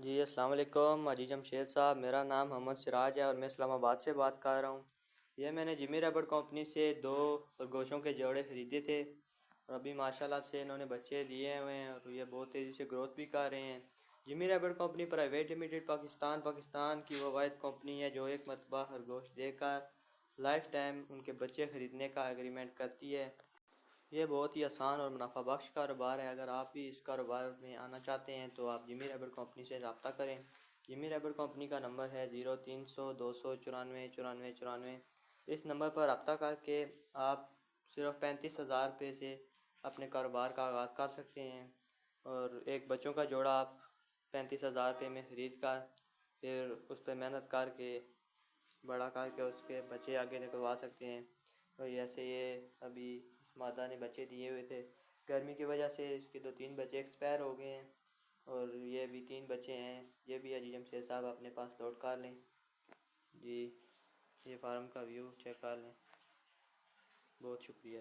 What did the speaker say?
جی السلام علیکم حاجی جمشید صاحب، میرا نام محمد سراج ہے اور میں اسلام آباد سے بات کر رہا ہوں۔ یہ میں نے جمی ربڑ کمپنی سے دو خرگوشوں کے جوڑے خریدے تھے اور ابھی ماشاءاللہ سے انہوں نے بچے دیے ہوئے ہیں اور یہ بہت تیزی سے گروتھ بھی کر رہے ہیں۔ Jimmy rubber company private limited Pakistan کی وہ واحد کمپنی ہے جو ایک مرتبہ خرگوش دے کر لائف ٹائم ان کے بچے خریدنے کا ایگریمنٹ کرتی ہے۔ یہ بہت ہی آسان اور منافع بخش کاروبار ہے۔ اگر آپ بھی اس کاروبار میں آنا چاہتے ہیں تو آپ جمی ربڑ کمپنی سے رابطہ کریں۔ جمی ربڑ کمپنی کا نمبر ہے 0300 294 94 94۔ اس نمبر پر رابطہ کر کے آپ صرف 35,000 روپے سے اپنے کاروبار کا آغاز کر سکتے ہیں اور ایک بچوں کا جوڑا آپ 35,000 روپے میں خرید کر پھر اس پہ محنت کر کے بڑا کر کے اس کے بچے آگے نکلوا سکتے ہیں۔ اور ایسے یہ ابھی اس مادہ نے بچے دیے ہوئے تھے، گرمی کی وجہ سے اس کے 2-3 بچے ایکسپائر ہو گئے ہیں اور یہ بھی 3 بچے ہیں، یہ بھی حاجی جمشید صاحب اپنے پاس لوٹ کر لیں۔ جی یہ فارم کا ویو چیک کر لیں۔ بہت شکریہ۔